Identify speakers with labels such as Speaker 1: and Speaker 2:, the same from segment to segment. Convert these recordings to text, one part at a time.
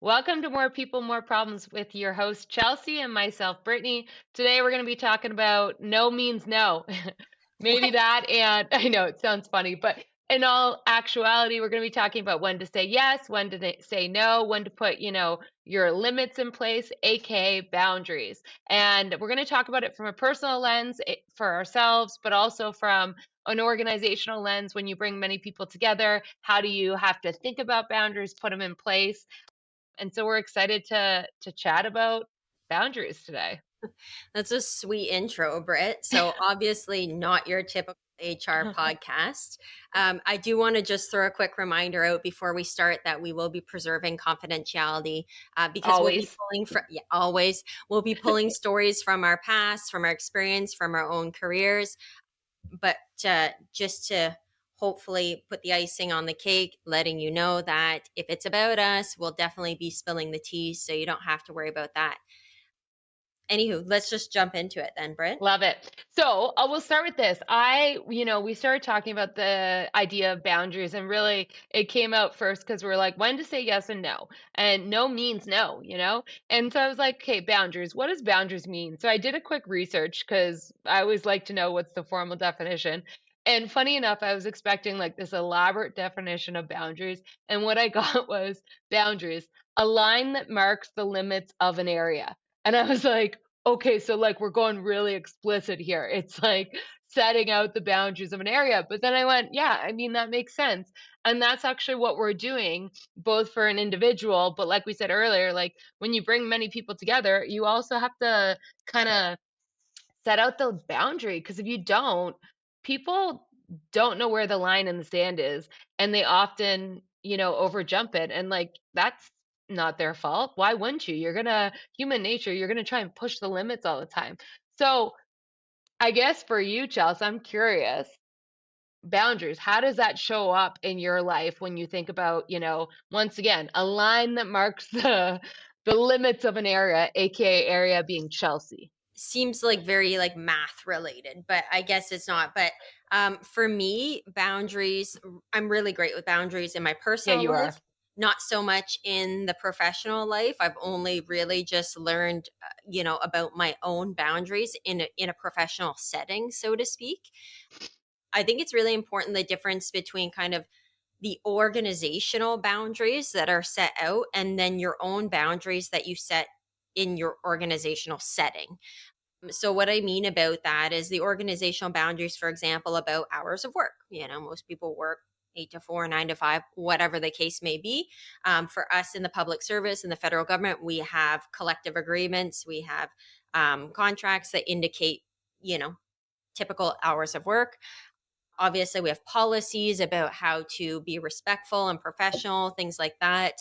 Speaker 1: Welcome to More People, More Problems with your host, Chelsea, and myself, Brittany. Today, we're going to be talking about no means no. Maybe that, and I know it sounds funny, but in all actuality, we're going to be talking about when to say yes, when to say no, when to put, your limits in place, aka boundaries. And we're going to talk about it from a personal lens for ourselves, but also from an organizational lens. When you bring many people together, how do you have to think about boundaries, put them in place? And so we're excited to chat about boundaries today.
Speaker 2: That's a sweet intro, Britt. So, obviously, not your typical HR podcast. I do want to just throw a quick reminder out before we start that we will be preserving confidentiality because we'll be
Speaker 1: Always.
Speaker 2: pulling from, yeah, always, we'll be pulling stories from our past, from our experience, from our own careers. But just to hopefully put the icing on the cake, letting you know that if it's about us, we'll definitely be spilling the tea. So, you don't have to worry about that. Anywho, let's just jump into it then, Britt.
Speaker 1: Love it. So we'll start with this. We started talking about the idea of boundaries, and really it came out first because we're like, when to say yes and no. And no means no. And so I was like, okay, boundaries. What does boundaries mean? So I did a quick research because I always like to know what's the formal definition. And funny enough, I was expecting like this elaborate definition of boundaries. And what I got was boundaries, a line that marks the limits of an area. And I was like, okay, so like we're going really explicit here. It's like setting out the boundaries of an area. But then I went, yeah, I mean, that makes sense. And that's actually what we're doing, both for an individual, but like we said earlier, like when you bring many people together, you also have to kind of set out the boundary. Because if you don't, people don't know where the line in the sand is. And they often, overjump it. And like that's not their fault. Why wouldn't you? Human nature, you're going to try and push the limits all the time. So I guess for you, Chelsea, I'm curious boundaries, how does that show up in your life when you think about, once again, a line that marks the limits of an area, aka area being Chelsea?
Speaker 2: Seems like very like math related, but I guess it's not. But for me, boundaries, I'm really great with boundaries in my
Speaker 1: Yeah,
Speaker 2: personal
Speaker 1: you are.
Speaker 2: life, not so much in the professional life. I've only really just learned, about my own boundaries in a professional setting, so to speak. I think it's really important the difference between kind of the organizational boundaries that are set out and then your own boundaries that you set in your organizational setting. So, what I mean about that is the organizational boundaries, for example, about hours of work. Most people work 8 to 4, 9 to 5, whatever the case may be. For us in the public service, in the federal government, we have collective agreements, we have contracts that indicate, you know, typical hours of work. Obviously, we have policies about how to be respectful and professional, things like that.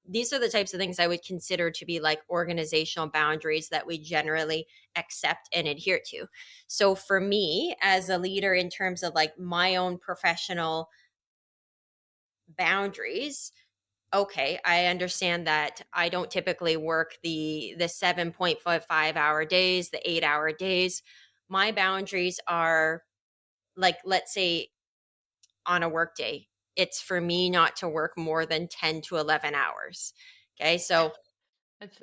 Speaker 2: These are the types of things I would consider to be like organizational boundaries that we generally accept and adhere to. So for me as a leader in terms of like my own professional boundaries, okay, I understand that I don't typically work the 7.55 hour days, the 8 hour days. My boundaries are like, let's say on a work day, it's for me not to work more than 10 to 11 hours. Okay. So
Speaker 1: That's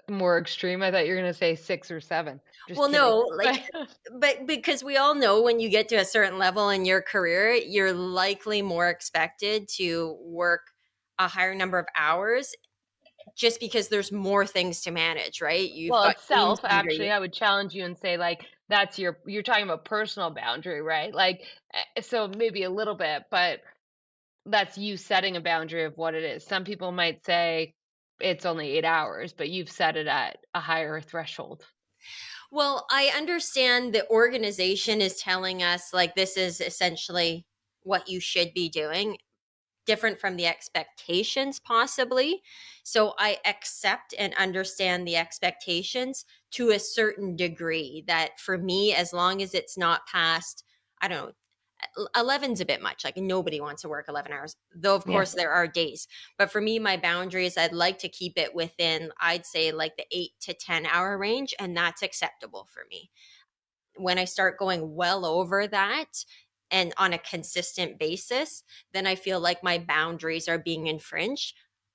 Speaker 1: more extreme. I thought you were going to say 6 or 7. Just
Speaker 2: well,
Speaker 1: kidding.
Speaker 2: no, like, but because we all know when you get to a certain level in your career, you're likely more expected to work a higher number of hours just because there's more things to manage, right? You've
Speaker 1: Well,
Speaker 2: got teams
Speaker 1: itself,
Speaker 2: under
Speaker 1: actually,
Speaker 2: you.
Speaker 1: I would challenge you and say, like, that's you're talking about personal boundary, right? Like, so maybe a little bit, but that's you setting a boundary of what it is. Some people might say it's only 8 hours, but you've set it at a higher threshold.
Speaker 2: Well, I understand the organization is telling us like this is essentially what you should be doing, different from the expectations possibly. So I accept and understand the expectations to a certain degree that for me, as long as it's not past, I don't know, 11's a bit much. Like nobody wants to work 11 hours, though of
Speaker 1: Yeah.
Speaker 2: course there are days. But for me, my boundaries, I'd like to keep it within, I'd say like the 8 to 10 hour range, and that's acceptable for me. When I start going well over that and on a consistent basis, then I feel like my boundaries are being infringed.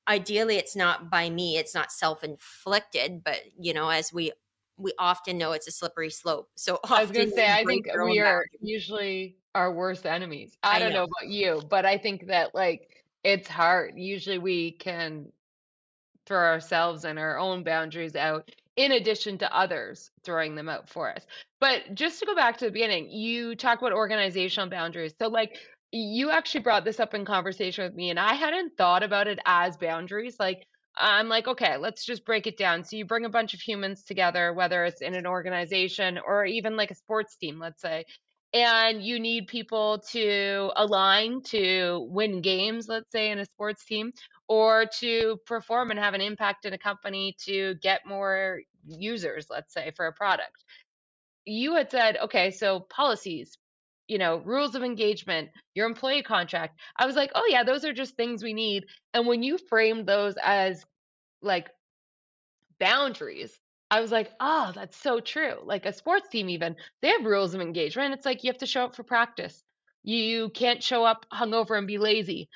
Speaker 2: ideally it's not by me, it's not self-inflicted, but as we often know, it's a slippery slope. So
Speaker 1: I was
Speaker 2: often
Speaker 1: gonna say,
Speaker 2: you
Speaker 1: I
Speaker 2: break
Speaker 1: think
Speaker 2: your
Speaker 1: we
Speaker 2: own
Speaker 1: are
Speaker 2: boundaries.
Speaker 1: usually our worst enemies. I
Speaker 2: I
Speaker 1: don't
Speaker 2: know.
Speaker 1: know about you, but I think that, like, it's hard. Usually we can throw ourselves and our own boundaries out in addition to others throwing them out for us. But just to go back to the beginning, you talk about organizational boundaries. So, like, you actually brought this up in conversation with me, and I hadn't thought about it as boundaries. Like, I'm like, okay, let's just break it down. So, you bring a bunch of humans together, whether it's in an organization or even like a sports team, let's say, and you need people to align to win games, let's say, in a sports team or to perform and have an impact in a company to get more users, let's say, for a product. You had said, okay, so policies, rules of engagement, your employee contract. I was like, oh, yeah, those are just things we need. And when you framed those as like boundaries, I was like, oh, that's so true. Like a sports team, even, they have rules of engagement. It's like you have to show up for practice. You can't show up hungover and be lazy.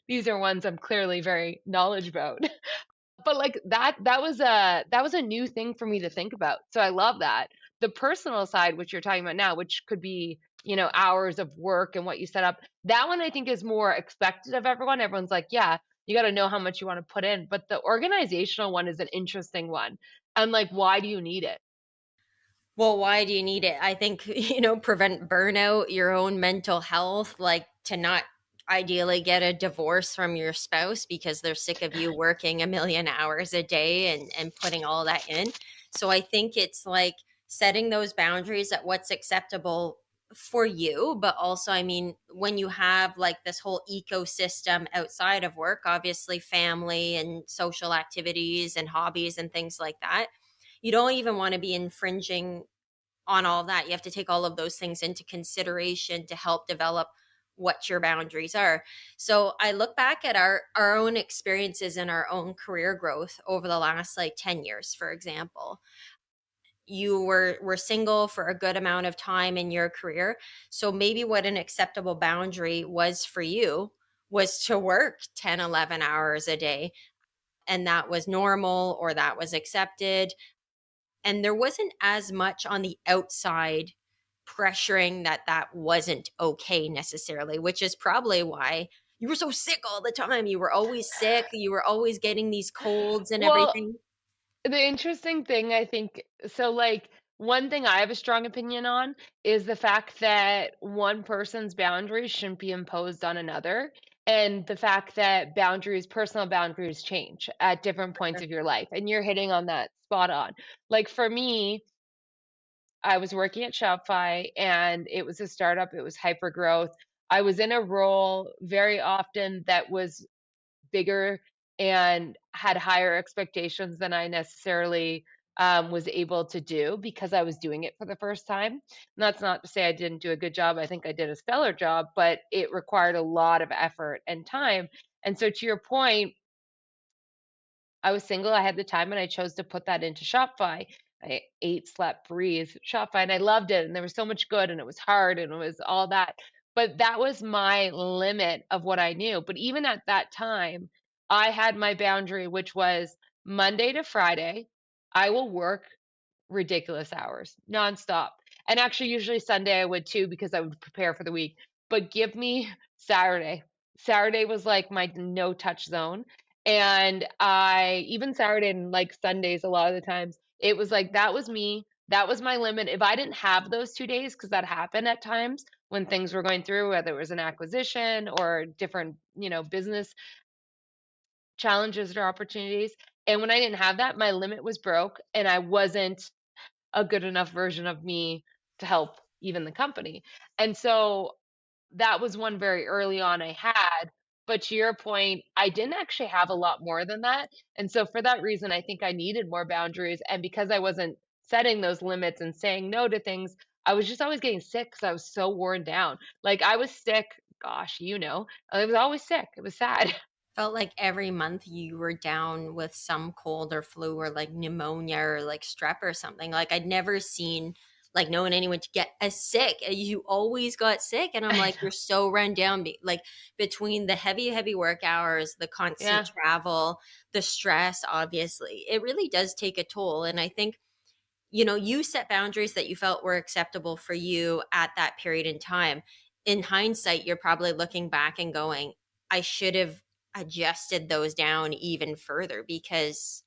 Speaker 1: These are ones I'm clearly very knowledgeable about. But, like, that was a new thing for me to think about, so I love that. The personal side, which you're talking about now, which could be, hours of work and what you set up, that one I think is more expected of everyone. Everyone's like, "Yeah, you gotta know how much you wanna put in," but the organizational one is an interesting one, and, like, why do you need it?
Speaker 2: Well, why do you need it? I think, prevent burnout, your own mental health, like to not ideally get a divorce from your spouse because they're sick of you working a million hours a day and putting all that in. So I think it's like setting those boundaries at what's acceptable for you, but also, I mean, when you have like this whole ecosystem outside of work, obviously family and social activities and hobbies and things like that, you don't even want to be infringing on all of that. You have to take all of those things into consideration to help develop what your boundaries are. So I look back at our own experiences and our own career growth over the last like 10 years, for example. You were single for a good amount of time in your career. So maybe what an acceptable boundary was for you was to work 10, 11 hours a day, and that was normal or that was accepted, and there wasn't as much on the outside pressuring that that wasn't okay necessarily, which is probably why you were so sick all the time. You were always sick, you were always getting these colds and
Speaker 1: Well,
Speaker 2: everything.
Speaker 1: the interesting thing I think so, like, one thing I have a strong opinion on is the fact that one person's boundaries shouldn't be imposed on another, and the fact that personal boundaries change at different points of your life, and you're hitting on that spot on. Like, for me, I was working at Shopify, and it was a startup, it was hyper growth. I was in a role very often that was bigger and had higher expectations than I necessarily was able to do because I was doing it for the first time. And that's not to say I didn't do a good job. I think I did a stellar job, but it required a lot of effort and time. And so, to your point, I was single, I had the time, and I chose to put that into Shopify. I ate, slept, breathed Shopify, and I loved it, and there was so much good, and it was hard, and it was all that. But that was my limit of what I knew. But even at that time, I had my boundary, which was Monday to Friday, I will work ridiculous hours, nonstop. And actually, usually Sunday I would too because I would prepare for the week. But give me Saturday. Saturday was like my no touch zone. And even Saturday and like Sundays, a lot of the times, it was like that was me. That was my limit. If I didn't have those 2 days, because that happened at times when things were going through, whether it was an acquisition or different, business challenges or opportunities. And when I didn't have that, my limit was broke and I wasn't a good enough version of me to help even the company. And so that was one very early on I had. But to your point, I didn't actually have a lot more than that. And so for that reason, I think I needed more boundaries. And because I wasn't setting those limits and saying no to things, I was just always getting sick because I was so worn down. Like I was sick, gosh, I was always sick. It was sad.
Speaker 2: Felt like every month you were down with some cold or flu or like pneumonia or like strep or something. Like I'd never seen like known anyone to get as sick. You always got sick. And I'm
Speaker 1: I
Speaker 2: like, you're
Speaker 1: know.
Speaker 2: so run down. Like between the heavy work hours, the constant
Speaker 1: Yeah.
Speaker 2: travel, the stress, obviously, it really does take a toll. And I think, you set boundaries that you felt were acceptable for you at that period in time. In hindsight, you're probably looking back and going, I should have adjusted those down even further because,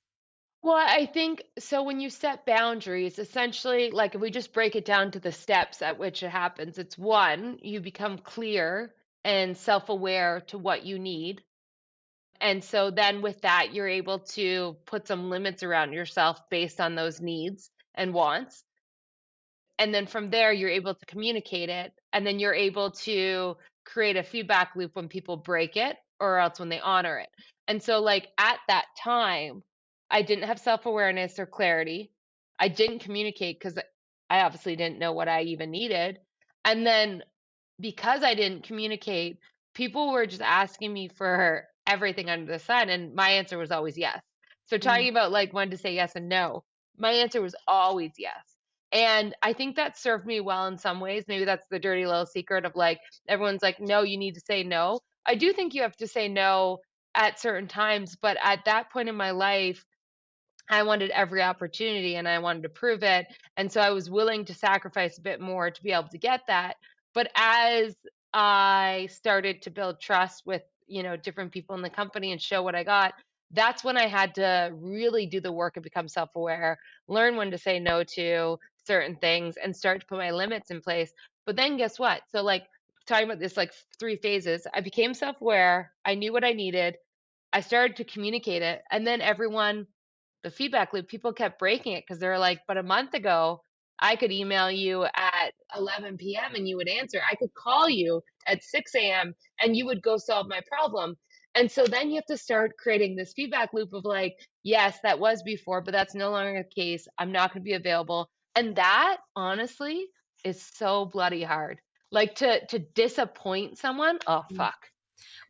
Speaker 1: Well, I think so when you set boundaries, essentially, like if we just break it down to the steps at which it happens, it's one, you become clear and self-aware to what you need. And so then with that, you're able to put some limits around yourself based on those needs and wants. And then from there, you're able to communicate it. And then you're able to create a feedback loop when people break it or else when they honor it. And so, like, at that time, I didn't have self awareness or clarity. I didn't communicate because I obviously didn't know what I even needed. And then because I didn't communicate, people were just asking me for everything under the sun, and my answer was always yes. So
Speaker 2: mm,
Speaker 1: talking about like when to say yes and no, my answer was always yes. And I think that served me well in some ways. Maybe that's the dirty little secret of like everyone's like, no, you need to say no. I do think you have to say no at certain times, but at that point in my life, I wanted every opportunity and I wanted to prove it. And so I was willing to sacrifice a bit more to be able to get that. But as I started to build trust with, different people in the company and show what I got, that's when I had to really do the work and become self aware, learn when to say no to certain things and start to put my limits in place. But then guess what? So, like, talking about this, like, three phases, I became self aware, I knew what I needed, I started to communicate it. And then the feedback loop, people kept breaking it because they're like, but a month ago, I could email you at 11 p.m. and you would answer. I could call you at 6 a.m. and you would go solve my problem. And so then you have to start creating this feedback loop of like, yes, that was before, but that's no longer the case. I'm not going to be available. And that honestly is so bloody hard. Like to disappoint someone. Oh,
Speaker 2: mm.
Speaker 1: fuck.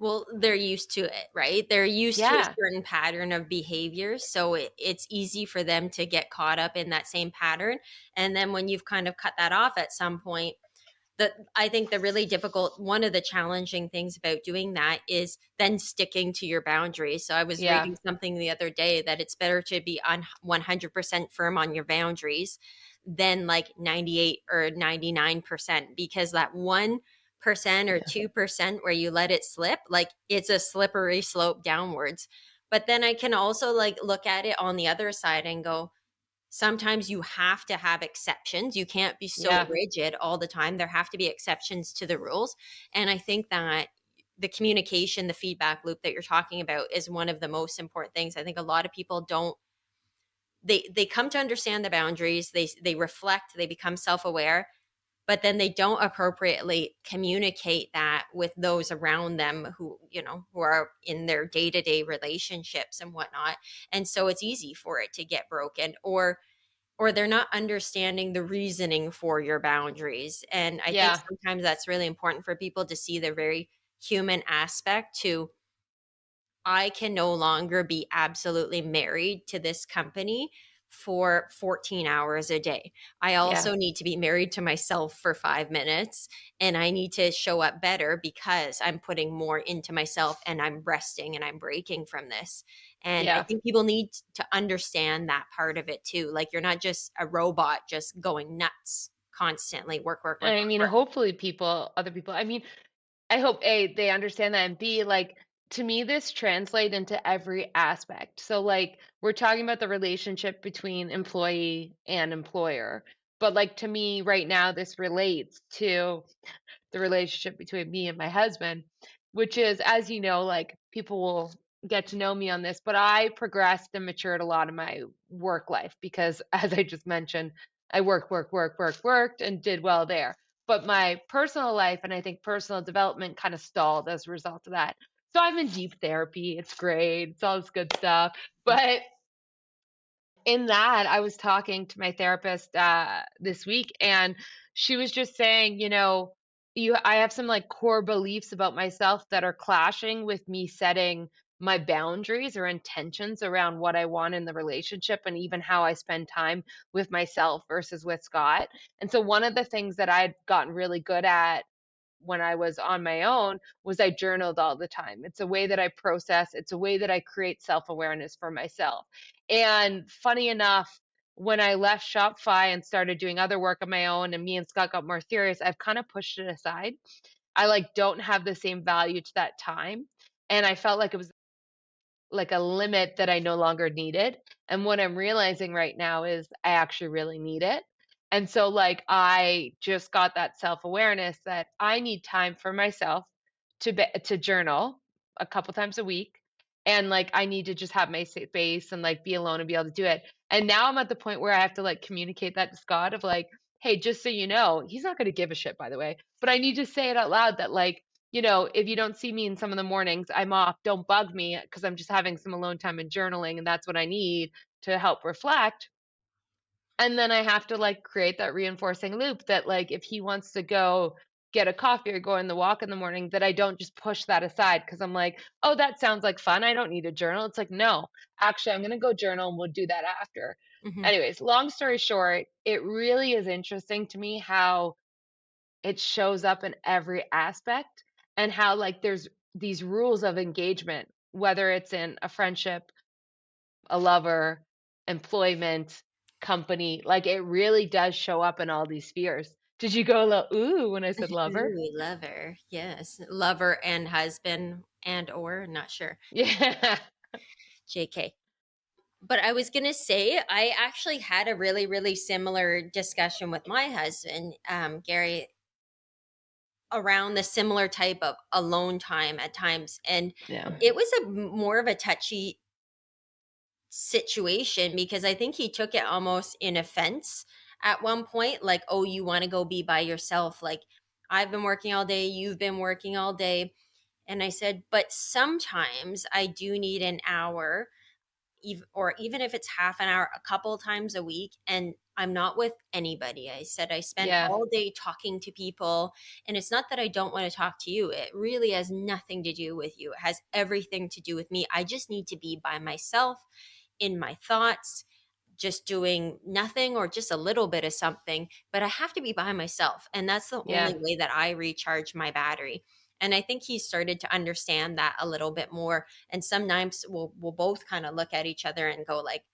Speaker 2: Well, they're used to it, right? They're used to a
Speaker 1: Yeah.
Speaker 2: certain pattern of behavior. So it's easy for them to get caught up in that same pattern. And then when you've kind of cut that off at some point, I think the really difficult, one of the challenging things about doing that is then sticking to your boundaries. So I was
Speaker 1: Yeah.
Speaker 2: reading something the other day that it's better to be on 100% firm on your boundaries than like 98 or 99%, because that 1% or
Speaker 1: Yeah.
Speaker 2: 2% where you let it slip, like it's a slippery slope downwards. But then I can also like look at it on the other side and go, sometimes you have to have exceptions. You can't be so
Speaker 1: Yeah.
Speaker 2: rigid all the time. There have to be exceptions to the rules. And I think that the communication, the feedback loop that you're talking about is one of the most important things. I think a lot of people don't, they come to understand the boundaries, they reflect, they become self-aware, but then they don't appropriately communicate that with those around them who, who are in their day-to-day relationships and whatnot. And so it's easy for it to get broken, or they're not understanding the reasoning for your boundaries. And I think
Speaker 1: Yeah.
Speaker 2: sometimes that's really important for people to see the very human aspect to, I can no longer be absolutely married to this company for 14 hours a day. I
Speaker 1: Yeah.
Speaker 2: also need to be married to myself for 5 minutes, and I need to show up better because I'm putting more into myself and I'm resting and I'm breaking from this. And I
Speaker 1: Yeah.
Speaker 2: think people need to understand that part of it too. Like you're not just a robot just going nuts constantly, work, work,
Speaker 1: And
Speaker 2: work,
Speaker 1: I
Speaker 2: work,
Speaker 1: mean,
Speaker 2: work.
Speaker 1: hopefully other people, I mean, I hope A, they understand that, and B, like, to me, this translate into every aspect. So, like, we're talking about the relationship between employee and employer. But like to me right now, this relates to the relationship between me and my husband, which is, as you know, like people will get to know me on this, but I progressed and matured a lot in my work life because, as I just mentioned, I worked, and did well there. But my personal life and I think personal development kind of stalled as a result of that. So I'm in deep therapy. It's great. It's all this good stuff. But in that, I was talking to my therapist this week, and she was just saying, I have some like core beliefs about myself that are clashing with me setting my boundaries or intentions around what I want in the relationship and even how I spend time with myself versus with Scott. And so one of the things that I'd gotten really good at when I was on my own was I journaled all the time. It's a way that I process, it's a way that I create self-awareness for myself. And funny enough, when I left Shopify and started doing other work of my own and me and Scott got more serious, I've kind of pushed it aside. I like don't have the same value to that time. And I felt like it was like a limit that I no longer needed. And what I'm realizing right now is I actually really need it. And so like I just got that self-awareness that I need time for myself to journal a couple times a week. And like I need to just have my space and like be alone and be able to do it. And now I'm at the point where I have to like communicate that to Scott of like, hey, just so you know, he's not going to give a shit, by the way, but I need to say it out loud that like if you don't see me in some of the mornings, I'm off. Don't bug me because I'm just having some alone time and journaling, and that's what I need to help reflect. And then I have to like create that reinforcing loop that like if he wants to go get a coffee or go on the walk in the morning, that I don't just push that aside because I'm like, oh, that sounds like fun. I don't need a journal. It's like, no, actually, I'm going to go journal and we'll do that after.
Speaker 2: Mhm.
Speaker 1: Anyways, long story short, it really is interesting to me how it shows up in every aspect and how like there's these rules of engagement, whether it's in a friendship, a lover, employment, company, like it really does show up in all these spheres. Did you go a little ooh when I said lover?
Speaker 2: Ooh, lover. Yes. Lover and husband and or not sure.
Speaker 1: Yeah.
Speaker 2: JK. But I was going to say, I actually had a really, really similar discussion with my husband, Gary, around the similar type of alone time at times. And
Speaker 1: Yeah.
Speaker 2: it was more of a touchy situation because I think he took it almost in offense at one point. Like, oh, you want to go be by yourself. Like, I've been working all day, you've been working all day. And I said, but sometimes I do need an hour or even if it's half an hour a couple times a week and I'm not with anybody. I said I spent
Speaker 1: Yeah.
Speaker 2: all day talking to people and it's not that I don't want to talk to you. It really has nothing to do with you. It has everything to do with me. I just need to be by myself in my thoughts, just doing nothing or just a little bit of something, but I have to be by myself. And that's the only
Speaker 1: Yeah.
Speaker 2: way that I recharge my battery. And I think he started to understand that a little bit more. And sometimes we'll both kind of look at each other and go like,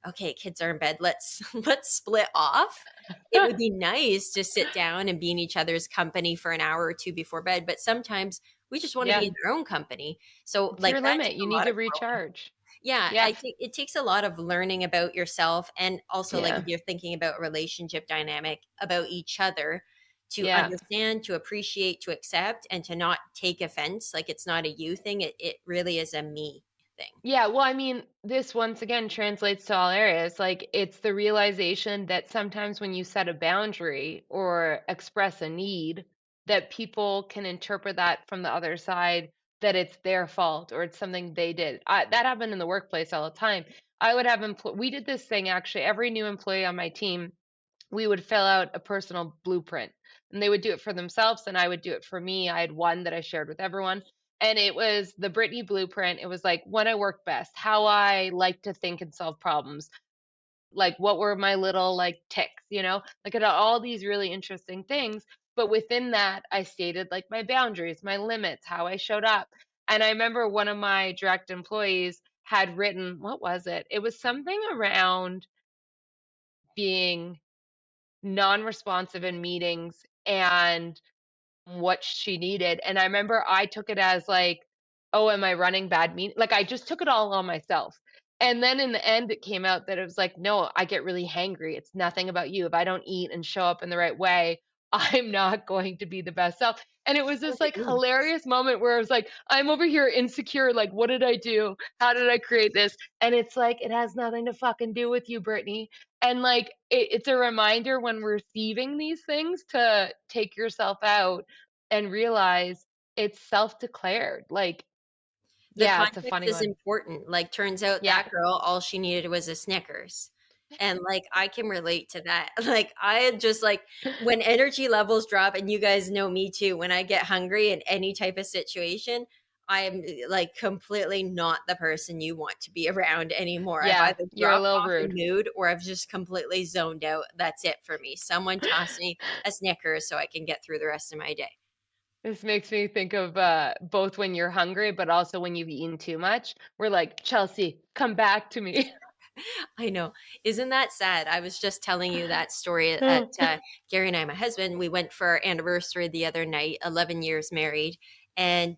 Speaker 2: okay, kids are in bed. Let's let's split off. It would be nice to sit down and be in each other's company for an hour or two before bed, but sometimes we just want to be
Speaker 1: Yeah.
Speaker 2: in our own company. So
Speaker 1: It's
Speaker 2: like
Speaker 1: your
Speaker 2: that
Speaker 1: limit.
Speaker 2: took
Speaker 1: You
Speaker 2: a
Speaker 1: need
Speaker 2: lot
Speaker 1: to
Speaker 2: of growing.
Speaker 1: recharge.
Speaker 2: Yeah,
Speaker 1: Yeah.
Speaker 2: I think it takes a lot of learning about yourself and also like if
Speaker 1: Yeah.
Speaker 2: you're thinking about a relationship dynamic about each other to
Speaker 1: Yeah.
Speaker 2: understand, to appreciate, to accept, and to not take offense. Like it's not a you thing. It really is a me thing.
Speaker 1: Yeah, well, I mean, this once again translates to all areas. Like, it's the realization that sometimes when you set a boundary or express a need, that people can interpret that from the other side that it's their fault or it's something they did. That happened in the workplace all the time. I would have we did this thing actually. Every new employee on my team we would fill out a personal blueprint and they would do it for themselves and I would do it for me. I had one that I shared with everyone and it was the Brittany blueprint. It was like when I work best, how I like to think and solve problems, like what were my little like ticks, like it had all these really interesting things. But within that, I stated like my boundaries, my limits, how I showed up. And I remember one of my direct employees had written, what was it? It was something around being non-responsive in meetings and what she needed. And I remember I took it as like, oh, am I running bad meat? Like I just took it all on myself. And then in the end, it came out that it was like, no, I get really hangry. It's nothing about you. If I don't eat and show up in the right way, I'm not going to be the best self. And it was this
Speaker 2: Look at
Speaker 1: like
Speaker 2: me.
Speaker 1: hilarious moment where I was like, I'm over here insecure. Like, what did I do? How did I create this? And it's like, it has nothing to fucking do with you, Brittany. And like, it's a reminder when we're receiving these things to take yourself out and realize it's self-declared. Like,
Speaker 2: The
Speaker 1: yeah, it's a
Speaker 2: context
Speaker 1: funny
Speaker 2: is
Speaker 1: one.
Speaker 2: important. Like, turns out
Speaker 1: Yeah.
Speaker 2: that girl, all she needed was a Snickers. And like, I can relate to that. Like, I had just like, when energy levels drop, and you guys know me too, when I get hungry in any type of situation, I'm like completely not the person you want to be around anymore. I've
Speaker 1: Yeah,
Speaker 2: either
Speaker 1: you're a
Speaker 2: dropped
Speaker 1: little
Speaker 2: off
Speaker 1: rude.
Speaker 2: in mood or I've just completely zoned out. That's it for me. Someone toss me a Snickers so I can get through the rest of my day.
Speaker 1: This makes me think of both when you're hungry, but also when you've eaten too much. We're like, Chelsea, come back to me.
Speaker 2: I know. Isn't that sad? I was just telling you that story at Gary and I, my husband, we went for our anniversary the other night, 11 years married. And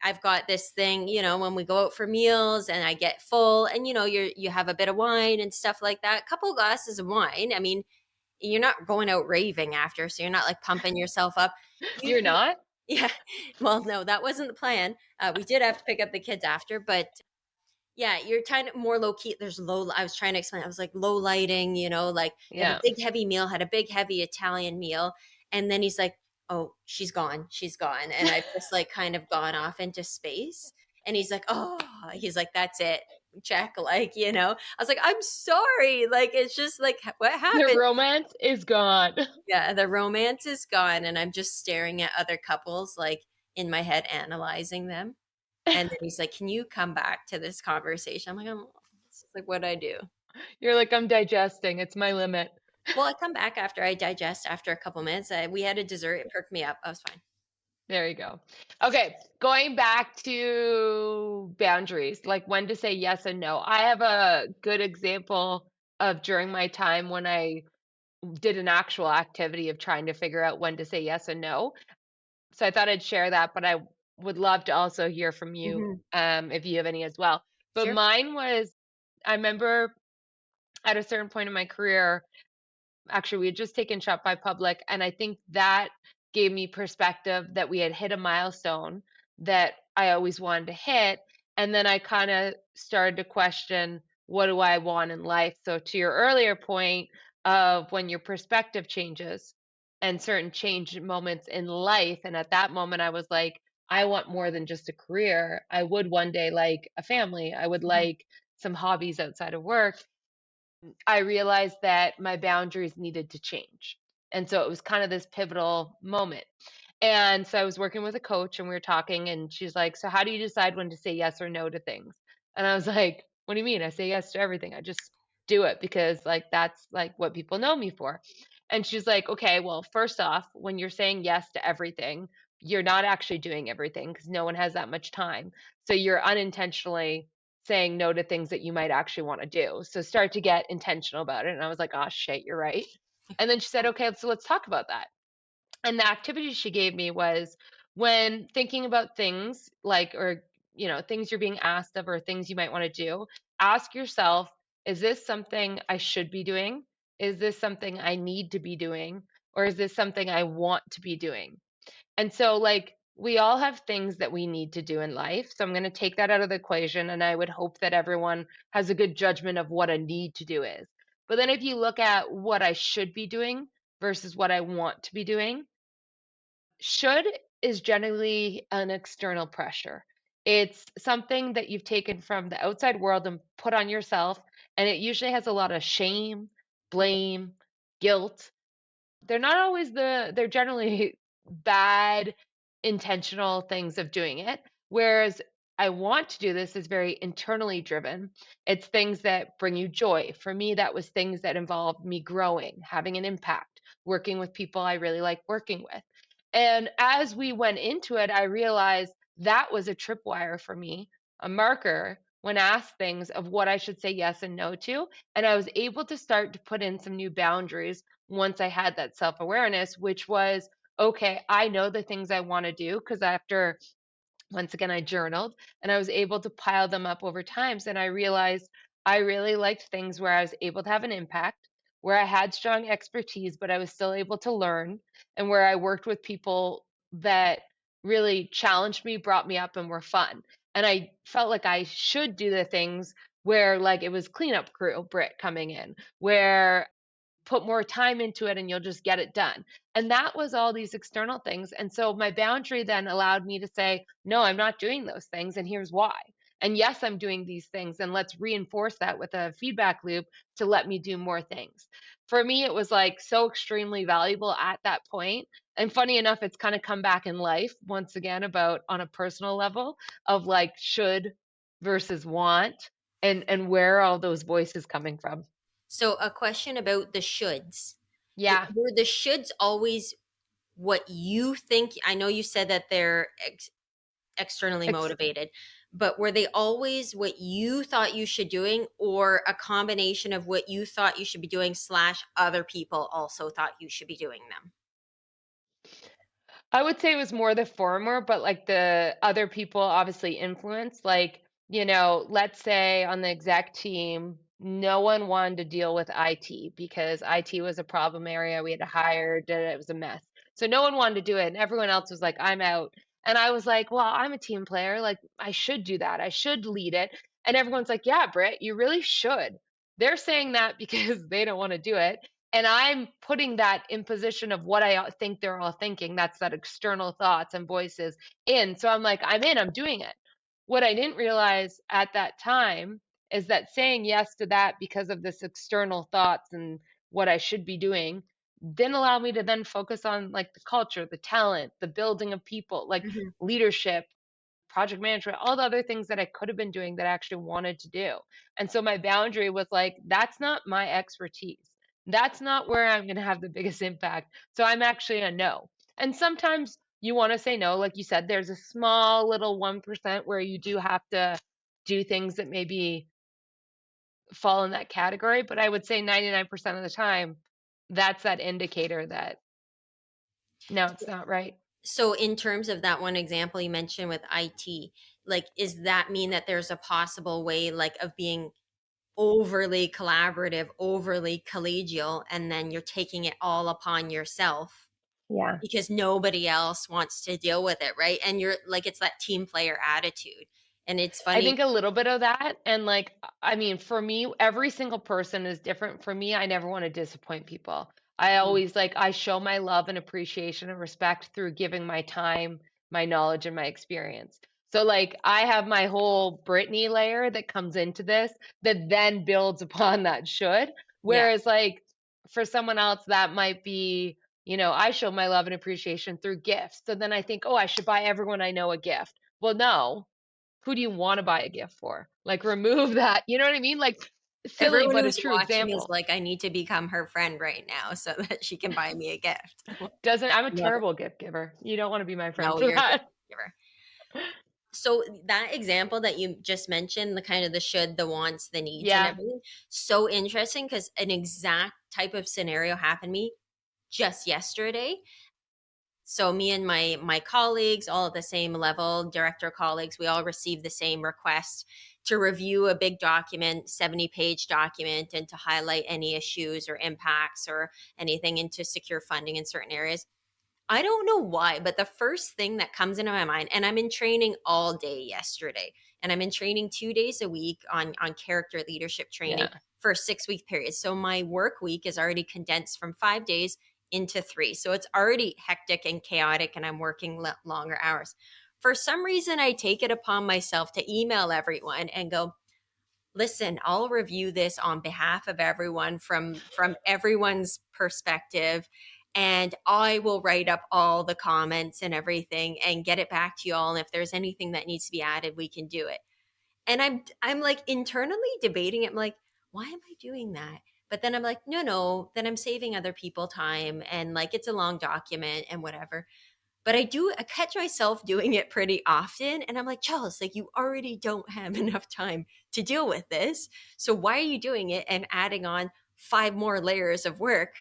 Speaker 2: I've got this thing, when we go out for meals and I get full and you have a bit of wine and stuff like that, a couple of glasses of wine. I mean, you're not going out raving after, so you're not like pumping yourself up.
Speaker 1: You're
Speaker 2: You
Speaker 1: not?
Speaker 2: yeah. Well, no, that wasn't the plan. We did have to pick up the kids after, but yeah, you're kind of more low key. There's low. I was trying to explain. I was like low lighting. Like you have a
Speaker 1: Yeah.
Speaker 2: big heavy meal. Had a big heavy Italian meal, and then he's like, "Oh, she's gone. She's gone." And I've just like kind of gone off into space. And he's like, "Oh," he's like, "That's it. Check." Like I was like, "I'm sorry." Like it's just like what
Speaker 1: The
Speaker 2: happened.
Speaker 1: romance is gone.
Speaker 2: Yeah, the romance is gone, and I'm just staring at other couples, like in my head, analyzing them. And then he's like, "Can you come back to this conversation?" I'm like, this is like what I do.
Speaker 1: You're like, I'm digesting. It's my limit.
Speaker 2: Well, I come back after I digest after a couple minutes. We had a dessert, it perked me up. I was fine.
Speaker 1: There you go. Okay, going back to boundaries, like when to say yes and no. I have a good example of during my time when I did an actual activity of trying to figure out when to say yes and no. So I thought I'd share that, but I would love to also hear from you
Speaker 2: Hmm.
Speaker 1: if you have any as well. But
Speaker 2: Sure.
Speaker 1: mine was, I remember at a certain point in my career, actually, we had just taken Shop by Public, and I think that gave me perspective that we had hit a milestone that I always wanted to hit. And then I kind of started to question, what do I want in life? So, to your earlier point of when your perspective changes and certain change moments in life, and at that moment, I was like, I want more than just a career. I would one day like a family, I would
Speaker 2: Hmm.
Speaker 1: like some hobbies outside of work. I realized that my boundaries needed to change. And so it was kind of this pivotal moment. And so I was working with a coach and we were talking, and she's like, "So, how do you decide when to say yes or no to things?" And I was like, "What do you mean? I say yes to everything. I just do it because, like, that's like what people know me for." And she's like, "Okay, well, first off, when you're saying yes to everything, you're not actually doing everything because no one has that much time. So you're unintentionally saying no to things that you might actually want to do. So start to get intentional about it." And I was like, "Oh shit, you're right." And then she said, "Okay, so let's talk about that." And the activity she gave me was, when thinking about things like, or, things you're being asked of or things you might want to do, ask yourself, is this something I should be doing? Is this something I need to be doing? Or is this something I want to be doing? And so, like, we all have things that we need to do in life. So I'm going to take that out of the equation. And I would hope that everyone has a good judgment of what a need to do is. But then if you look at what I should be doing versus what I want to be doing, should is generally an external pressure. It's something that you've taken from the outside world and put on yourself. And it usually has a lot of shame,
Speaker 2: Yeah.
Speaker 1: blame, guilt. They're generally bad intentional things of doing it, whereas I want to do this is very internally driven. It's things that bring you joy. For me, that was things that involved me growing, having an impact, working with people I really like working with. And as we went into it, I realized that was a tripwire for me, a marker when asked things of what I should say yes and no to. And I was able to start to put in some new boundaries once I had that self awareness, which was, okay, I know the things I want to do because after, once again, I journaled and I was able to pile them up over times. And I realized I really liked things where I was able to have an impact, where I had strong expertise, but I was still able to learn, and where I worked with people that really challenged me, brought me up, and were fun. And I felt like I should do the things where, like, it was cleanup crew Brit coming in, where put more time into it and you'll just get it done. And that was all these external things. And so my boundary then allowed me to say, no, I'm not doing those things. And here's why. And yes, I'm doing these things. And let's reinforce that with a feedback loop to let me do more things. For me, it was like so extremely valuable at that point. And funny enough, it's kind of come back in life once again about on a personal level of like should versus want and where are all those voices coming from.
Speaker 2: So a question about the shoulds.
Speaker 1: Yeah.
Speaker 2: Were the shoulds always what you think? I know you said that they're externally
Speaker 1: Ex-
Speaker 2: motivated, but were they always what you thought you should doing, or a combination of what you thought you should be doing slash other people also thought you should be doing them?
Speaker 1: I would say it was more the former, but like the other people obviously influenced. Like, let's say on the exec team, no one wanted to deal with IT because IT was a problem area. We had to hire, it was a mess. So no one wanted to do it. And everyone else was like, I'm out. And I was like, well, I'm a team player. Like, I should do that. I should lead it. And everyone's like, yeah, Britt, you really should. They're saying that because they don't want to do it. And I'm putting that in position of what I think they're all thinking. That's that external thoughts and voices in. So I'm like, I'm in, I'm doing it. What I didn't realize at that time is that saying yes to that because of this external thoughts and what I should be doing didn't allow me to then focus on like the culture, the talent, the building of people, like
Speaker 2: Mhm.
Speaker 1: leadership, project management, all the other things that I could have been doing that I actually wanted to do. And so my boundary was like, that's not my expertise. That's not where I'm going to have the biggest impact. So I'm actually a no. And sometimes you want to say no. Like you said, there's a small little 1% where you do have to do things that maybe fall in that category. But I would say 99% of the time, that's that indicator that no, it's not right.
Speaker 2: So, in terms of that one example you mentioned with IT, like, is that mean that there's a possible way, like, of being overly collaborative, overly collegial, and then you're taking it all upon yourself
Speaker 1: Yeah.
Speaker 2: because nobody else wants to deal with it, right? And you're like, it's that team player attitude. And it's
Speaker 1: I
Speaker 2: funny.
Speaker 1: think a little bit of that. And like, I mean, for me, every single person is different. For me, I never want to disappoint people. I
Speaker 2: Mm,
Speaker 1: always like, I show my love and appreciation and respect through giving my time, my knowledge, and my experience. So, like, I have my whole Brittany layer that comes into this that then builds upon that should.
Speaker 2: yeah.
Speaker 1: Whereas, like, for someone else, that might be, I show my love and appreciation through gifts. So then I think, oh, I should buy everyone I know a gift. Well, no, who do you want to buy a gift for? Like remove that. You know what I mean? Like silly,
Speaker 2: Everyone
Speaker 1: but a
Speaker 2: who's
Speaker 1: true
Speaker 2: watching is
Speaker 1: example.
Speaker 2: like, I need to become her friend right now so that she can buy me a gift.
Speaker 1: Doesn't I'm a
Speaker 2: Love it.
Speaker 1: terrible gift giver. You don't want to be my friend
Speaker 2: No,
Speaker 1: for
Speaker 2: you're a good
Speaker 1: that.
Speaker 2: giver. So that example that you just mentioned, the kind of the should, the wants, the needs, and
Speaker 1: Yeah.
Speaker 2: everything, so interesting because an exact type of scenario happened to me just yesterday. So me and my colleagues, all at the same level, director colleagues, we all received the same request to review a big document, 70-page document, and to highlight any issues or impacts or anything, and to secure funding in certain areas. I don't know why, but the first thing that comes into my mind, and I'm in training all day yesterday, and I'm in training 2 days a week on character leadership training
Speaker 1: Yeah.
Speaker 2: for a 6 week period. So my work week is already condensed from 5 days into three. So it's already hectic and chaotic, and I'm working longer hours. For some reason, I take it upon myself to email everyone and go, listen, I'll review this on behalf of everyone from everyone's perspective, and I will write up all the comments and everything and get it back to you all, and if there's anything that needs to be added, we can do it. And I'm like internally debating it. I'm like, why am I doing that? But then I'm like, no, then I'm saving other people time, and like it's a long document and whatever. But I catch myself doing it pretty often. And I'm like, Charles, like you already don't have enough time to deal with this. So why are you doing it and adding on five more layers of work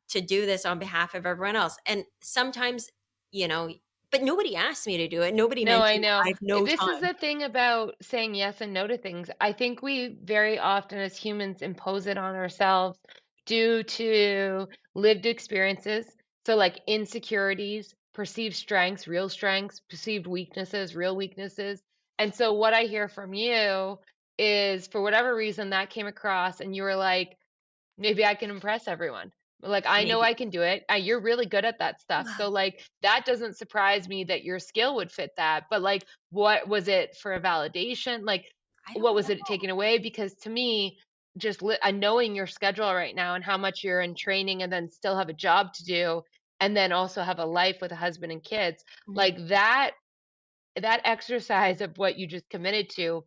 Speaker 2: to do this on behalf of everyone else? And sometimes, you know, but nobody asked me to do it. Nobody
Speaker 1: No, I
Speaker 2: mentioned
Speaker 1: know.
Speaker 2: I have no
Speaker 1: This is
Speaker 2: time.
Speaker 1: the thing about saying yes and no to things. I think we very often as humans impose it on ourselves due to lived experiences. So, like insecurities, perceived strengths, perceived weaknesses, real weaknesses. And so, what I hear from you is for whatever reason that came across, and you were like, maybe I can impress everyone. Like, I know
Speaker 2: maybe.
Speaker 1: I can do it. You're really good at that stuff. So, like, that doesn't surprise me that your skill would fit that. But, like, what was it for a validation? Like,
Speaker 2: I
Speaker 1: what
Speaker 2: don't
Speaker 1: was
Speaker 2: know.
Speaker 1: it taken away? Because to me, just knowing your schedule right now and how much you're in training and then still have a job to do and then also have a life with a husband and kids,
Speaker 2: Mhm.
Speaker 1: like that exercise of what you just committed to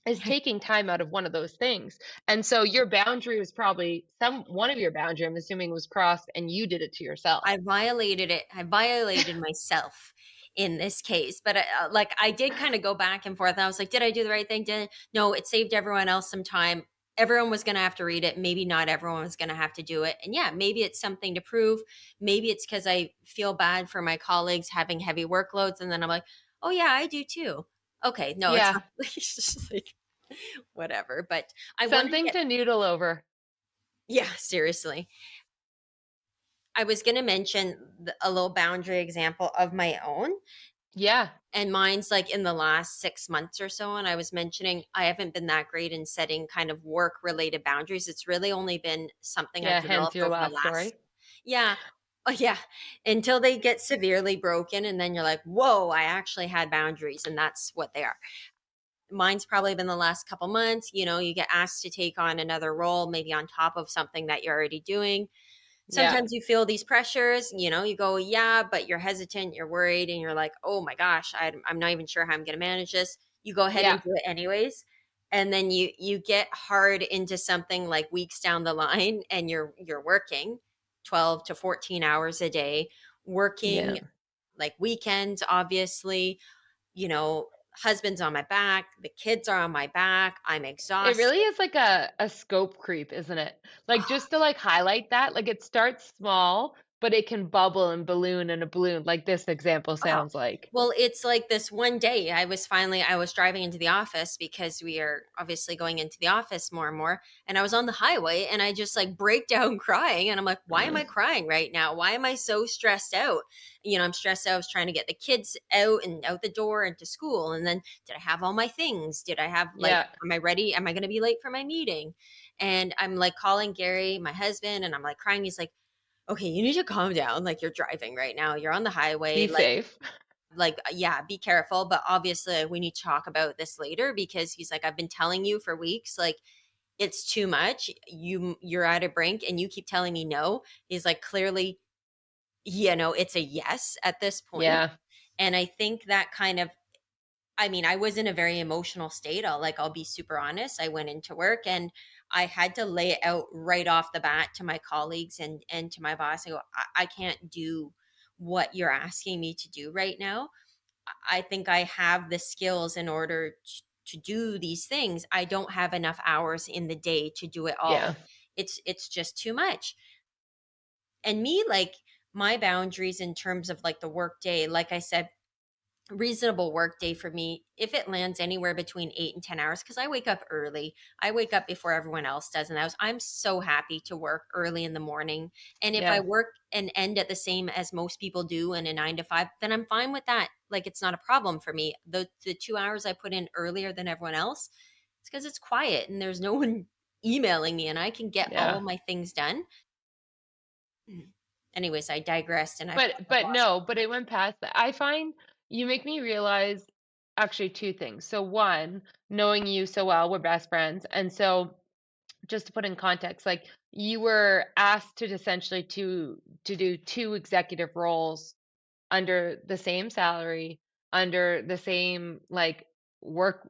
Speaker 1: is taking time out of one of those things. And so your boundary was probably some one of your boundary, I'm assuming, was crossed and you did it to yourself.
Speaker 2: I violated it. I violated myself in this case. But like I did kind of go back and forth. And I was like, did I do the right thing? Did no? It saved everyone else some time. Everyone was going to have to read it. Maybe not everyone was going to have to do it. And yeah, maybe it's something to prove. Maybe it's because I feel bad for my colleagues having heavy workloads, and then I'm like, oh yeah, I do too. Okay, no, it's
Speaker 1: Yeah,
Speaker 2: not. It's just like whatever. But I want to
Speaker 1: something
Speaker 2: get
Speaker 1: to noodle over.
Speaker 2: yeah, seriously. I was going to mention a little boundary example of my own.
Speaker 1: Yeah,
Speaker 2: And mine's like in the last 6 months or so. And I was mentioning I haven't been that great in setting kind of work related boundaries. It's really only been something I've
Speaker 1: yeah, hence
Speaker 2: developed
Speaker 1: your
Speaker 2: over the
Speaker 1: last
Speaker 2: last,
Speaker 1: story.
Speaker 2: yeah. Oh, yeah. Until they get severely broken. And then you're like, whoa, I actually had boundaries. And that's what they are. Mine's probably been the last couple months. You know, you get asked to take on another role, maybe on top of something that you're already doing.
Speaker 1: Yeah,
Speaker 2: Sometimes you feel these pressures, you know, you go, yeah, but you're hesitant, you're worried, and you're like, oh my gosh, I'm not even sure how I'm going to manage this. You go ahead and
Speaker 1: yeah,
Speaker 2: do it anyways. And then you get hard into something like weeks down the line, and you're working 12 to 14 hours a day,
Speaker 1: yeah.
Speaker 2: working like weekends, obviously, you know, husband's on my back, the kids are on my back, I'm
Speaker 1: It really
Speaker 2: exhausted.
Speaker 1: is like a scope creep, isn't it? Like, just to, like, highlight that, like, it starts small, but it can bubble and balloon and a balloon, like this example
Speaker 2: Oh,
Speaker 1: sounds like.
Speaker 2: well, it's like this one day I was driving into the office because we are obviously going into the office more and more. And I was on the highway and I just like break down crying. And I'm like, why am I crying right now? Why am I so stressed out? You know, I'm stressed out. I was trying to get the kids out and out the door and to school. And then did I have all my things? Did I have like,
Speaker 1: Yeah,
Speaker 2: am I ready? Am I going to be late for my meeting? And I'm like calling Gary, my husband, and I'm like crying. He's like, okay, you need to calm down. Like you're driving right now. You're on the highway.
Speaker 1: be safe.
Speaker 2: Yeah, be careful, but obviously we need to talk about this later because he's like, I've been telling you for weeks, like it's too much. You're at a brink and you keep telling me no. He's like, clearly, you know, it's a yes at this point.
Speaker 1: Yeah,
Speaker 2: And I think that kind of, I mean, I was in a very emotional state. I'll be super honest. I went into work and I had to lay it out right off the bat to my colleagues and to my boss. I go, I can't do what you're asking me to do right now. I think I have the skills in order to do these things. I don't have enough hours in the day to do it
Speaker 1: yeah,
Speaker 2: all. It's just too much. And me, like my boundaries in terms of like the work day, like I said, reasonable work day for me, if it lands anywhere between 8 and 10 hours, because I wake up early. I wake up before everyone else does. And I'm so happy to work early in the morning. And if I
Speaker 1: yeah,
Speaker 2: work and end at the same as most people do in a 9 to 5, then I'm fine with that. Like it's not a problem for me. The 2 hours I put in earlier than everyone else, it's because it's quiet and there's no one emailing me and I can get all
Speaker 1: yeah.
Speaker 2: of my things done. Anyways, I digressed and I've
Speaker 1: But
Speaker 2: lost.
Speaker 1: no, but it went past that. I find you make me realize actually two things. So one, knowing you so well, we're best friends. And so just to put in context, like you were asked to essentially to do two executive roles under the same salary, under the same like work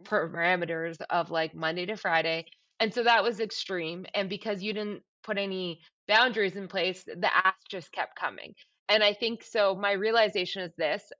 Speaker 1: parameters of like Monday to Friday. And so that was extreme. And because you didn't put any boundaries in place, the ask just kept coming. And I think so. My realization is this: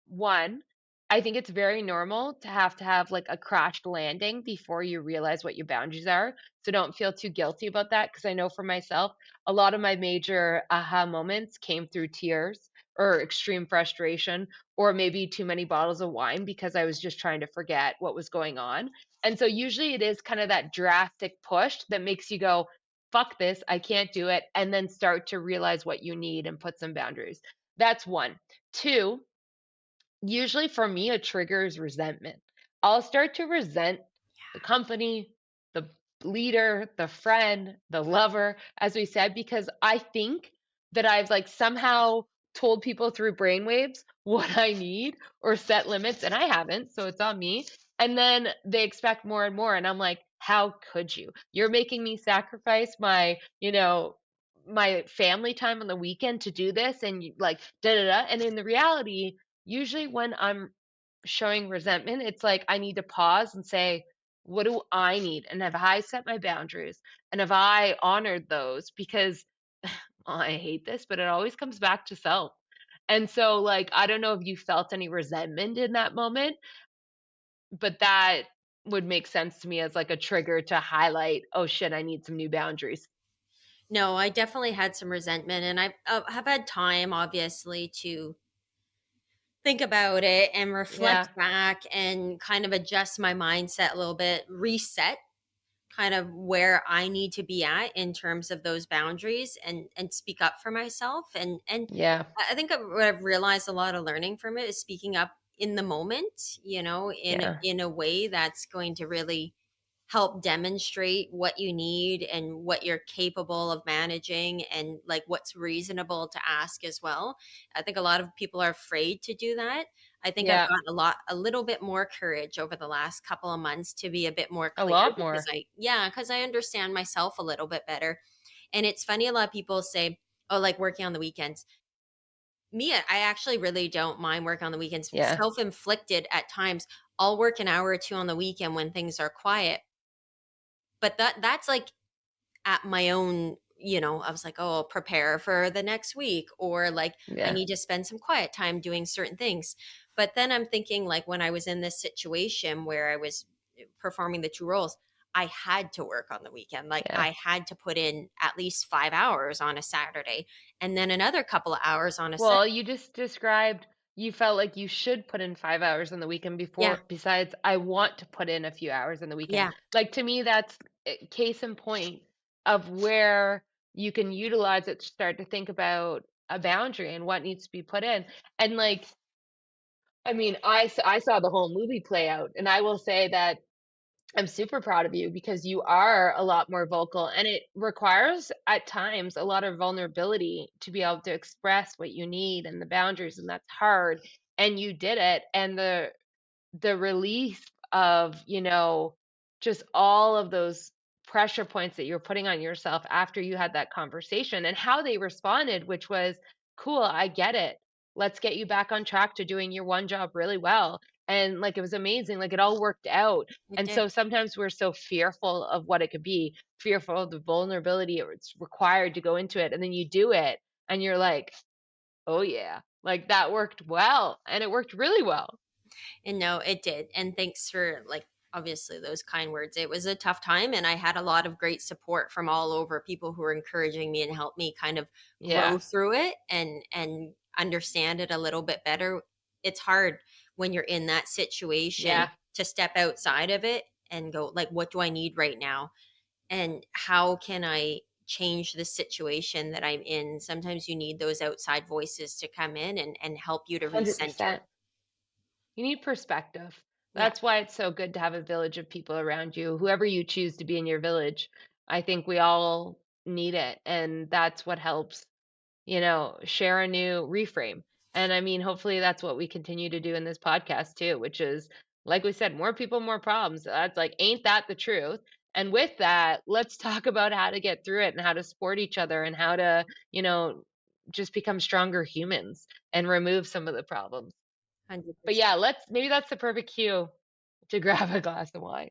Speaker 1: one, I think it's very normal to have like a crashed landing before you realize what your boundaries are. So don't feel too guilty about that. Cause I know for myself, a lot of my major aha moments came through tears or extreme frustration or maybe too many bottles of wine because I was just trying to forget what was going on. And so usually it is kind of that drastic push that makes you go, fuck this, I can't do it. And then start to realize what you need and put some boundaries. That's one. Two, usually for me, a trigger is resentment. I'll start to resent the company, the leader, the friend, the lover, as we said, because I think that I've like somehow told people through brainwaves what I need or set limits, and I haven't, so it's on me. And then they expect more and more, and I'm like, how could you? You're making me sacrifice my, my family time on the weekend to do this, and you like da da da. And in the reality, usually when I'm showing resentment, it's like I need to pause and say, what do I need? And have I set my boundaries? And have I honored those? Because well, I hate this, but it always comes back to self. And so, like, I don't know if you felt any resentment in that moment, but that would make sense to me as like a trigger to highlight, oh shit, I need some new boundaries.
Speaker 2: No, I definitely had some resentment, and I have had time, obviously, to think about it and
Speaker 1: Yeah.
Speaker 2: reflect back and kind of adjust my mindset a little bit, reset kind of where I need to be at in terms of those boundaries and speak up for myself. And
Speaker 1: Yeah.
Speaker 2: I think what I've realized a lot of learning from it is speaking up in the moment,
Speaker 1: Yeah.
Speaker 2: in a way that's going to really help demonstrate what you need and what you're capable of managing, and like what's reasonable to ask as well. I think a lot of people are afraid to do that. I think I've
Speaker 1: Yeah.
Speaker 2: gotten a little bit more courage over the last couple of months to be a bit more
Speaker 1: A
Speaker 2: clear,
Speaker 1: lot
Speaker 2: because
Speaker 1: more.
Speaker 2: because I understand myself a little bit better. And it's funny, a lot of people say, oh, like working on the weekends. Me, I actually really don't mind working on the weekends.
Speaker 1: Yeah.
Speaker 2: Self-inflicted at times. I'll work an hour or two on the weekend when things are quiet, but that's like at my own, I was like, oh, I'll prepare for the next week, or like I
Speaker 1: Yeah.
Speaker 2: need to spend some quiet time doing certain things. But then I'm thinking, like, when I was in this situation where I was performing the two roles, I had to work on the weekend. Like,
Speaker 1: Yeah.
Speaker 2: I had to put in at least 5 hours on a Saturday, and then another couple of hours on a Sunday.
Speaker 1: Well, you just described you felt like you should put in 5 hours on the weekend
Speaker 2: Yeah,
Speaker 1: before besides I want to put in a few hours on the weekend.
Speaker 2: yeah.
Speaker 1: Like, to me, that's case in point of where you can utilize it to start to think about a boundary and what needs to be put in. And, like, I mean, I saw the whole movie play out, and I will say that I'm super proud of you because you are a lot more vocal, and it requires at times a lot of vulnerability to be able to express what you need and the boundaries, and that's hard. And you did it. And the relief of, just all of those pressure points that you're putting on yourself after you had that conversation and how they responded, which was, cool, I get it. Let's get you back on track to doing your one job really well. And like it was amazing, like it all worked out.
Speaker 2: It
Speaker 1: And
Speaker 2: did.
Speaker 1: so sometimes we're so fearful of what it could be, fearful of the vulnerability it's required to go into it. And then you do it and you're like, oh yeah, like that worked well. And it worked really well.
Speaker 2: And no, it did. And thanks for, like, obviously those kind words. It was a tough time, and I had a lot of great support from all over, people who were encouraging me and helped me kind of grow
Speaker 1: Yeah.
Speaker 2: through it and understand it a little bit better. It's hard when you're in that situation
Speaker 1: Yeah.
Speaker 2: to step outside of it and go, like, what do I need right now? And how can I change the situation that I'm in? Sometimes you need those outside voices to come in and help you to recenter.
Speaker 1: 100%. You need perspective.
Speaker 2: Yeah.
Speaker 1: That's why it's so good to have a village of people around you, whoever you choose to be in your village. I think we all need it. And that's what helps, share a new reframe. And I mean, hopefully that's what we continue to do in this podcast too, which is, like we said, more people, more problems. That's like, ain't that the truth? And with that, let's talk about how to get through it and how to support each other and how to, just become stronger humans and remove some of the problems. But
Speaker 2: 100%.
Speaker 1: yeah, maybe that's the perfect cue to grab a glass of wine.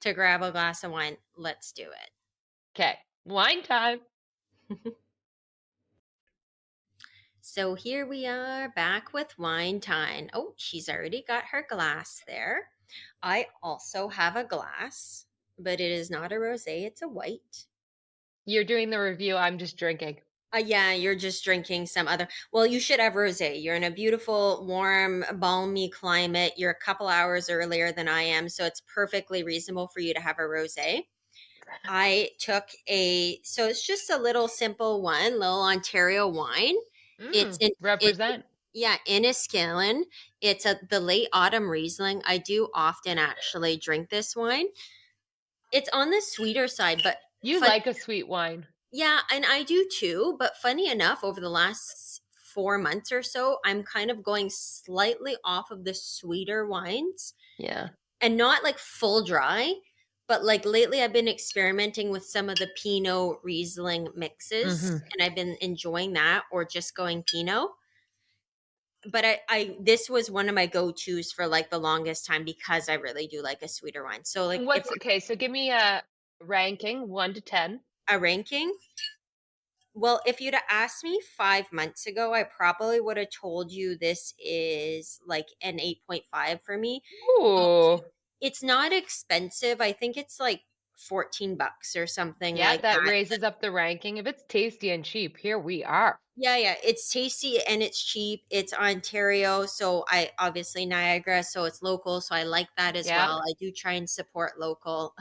Speaker 2: To grab a glass of wine. Let's do
Speaker 1: Okay, wine time.
Speaker 2: it. So here we are back with wine time. Oh, she's already got her glass there. I also have a glass, but it is not a rosé, it's a white.
Speaker 1: You're doing the review, I'm just drinking.
Speaker 2: Yeah, you're just drinking some other. Well, you should have rosé. You're in a beautiful, warm, balmy climate. You're a couple hours earlier than I am, so it's perfectly reasonable for you to have a rosé. I took so it's just a little simple one, little Ontario wine. It's in it,
Speaker 1: Represent.
Speaker 2: yeah, Inniskilin. It's the late autumn Riesling. I do often actually drink this wine. It's on the sweeter side, but
Speaker 1: You
Speaker 2: funny,
Speaker 1: like a sweet wine.
Speaker 2: yeah, and I do too, but funny enough, over the last 4 months or so, I'm kind of going slightly off of the sweeter wines,
Speaker 1: Yeah.
Speaker 2: and not like full dry, but like lately I've been experimenting with some of the Pinot Riesling mixes,
Speaker 1: Hmm.
Speaker 2: and I've been enjoying that, or just going Pinot. But I this was one of my go-tos for like the longest time because I really do like a sweeter wine. So like if
Speaker 1: What's okay? So give me a ranking, 1 to 10.
Speaker 2: a ranking, well, if you'd have asked me 5 months ago, I probably would have told you this is like an 8.5 for me. But
Speaker 1: Ooh.
Speaker 2: it's not expensive. I think it's like $14 or something
Speaker 1: Yeah,
Speaker 2: like
Speaker 1: that
Speaker 2: that.
Speaker 1: raises up the ranking. If it's tasty and cheap, here we are.
Speaker 2: Yeah, yeah, it's tasty and it's cheap. It's Ontario, so I obviously Niagara, so it's local, so I like that as
Speaker 1: Yeah.
Speaker 2: well. I do try and support local.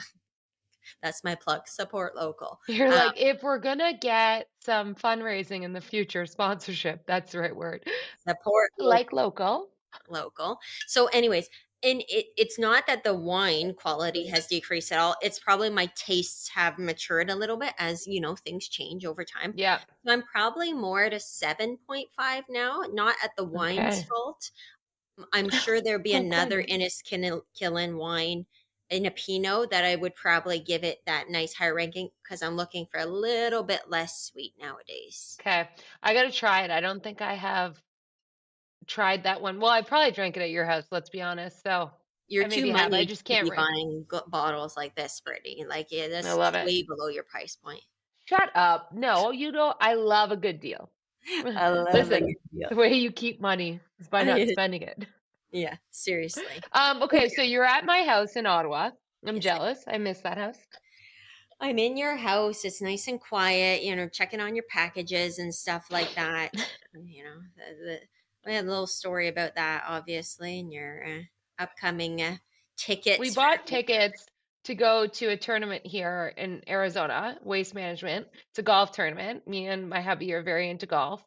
Speaker 2: That's my plug, support local.
Speaker 1: You're
Speaker 2: Um,
Speaker 1: like, if we're gonna get some fundraising in the future, sponsorship, that's the right word.
Speaker 2: support local.
Speaker 1: Like local.
Speaker 2: Local. So, anyways, and it's not that the wine quality has decreased at all. It's probably my tastes have matured a little bit, as you know, things change over time.
Speaker 1: Yeah.
Speaker 2: So I'm probably more at a 7.5 now, not at the wine's
Speaker 1: Okay.
Speaker 2: fault. I'm sure there'd be
Speaker 1: Oh
Speaker 2: another
Speaker 1: goodness.
Speaker 2: Inniskilin wine in a Pinot that I would probably give it that nice higher ranking, because I'm looking for a little bit less sweet nowadays.
Speaker 1: Okay. I gotta try it. I don't think I have tried that one. Well, I probably drank it at your house, let's be honest. So
Speaker 2: You're
Speaker 1: I
Speaker 2: too
Speaker 1: maybe have. I
Speaker 2: money
Speaker 1: just
Speaker 2: to
Speaker 1: can't
Speaker 2: be
Speaker 1: rank.
Speaker 2: buying bottles like this, Brittany. Like, yeah,
Speaker 1: I
Speaker 2: that's
Speaker 1: love it.
Speaker 2: way below your price point.
Speaker 1: Shut up. No, you don't. I love a good deal.
Speaker 2: I love a
Speaker 1: Listen,
Speaker 2: good deal.
Speaker 1: the way you keep money is by not spending it.
Speaker 2: Yeah, seriously.
Speaker 1: Okay,
Speaker 2: Okay.
Speaker 1: so you're at my house in Ottawa. I'm
Speaker 2: Yes,
Speaker 1: jealous. I miss that house.
Speaker 2: I'm in your house. It's nice and quiet, checking on your packages and stuff like that. We had a little story about that, obviously, and your upcoming
Speaker 1: We
Speaker 2: tickets for
Speaker 1: bought
Speaker 2: your
Speaker 1: tickets to go to a tournament here in Arizona, Waste Management. It's a golf tournament. Me and my hubby are very into golf.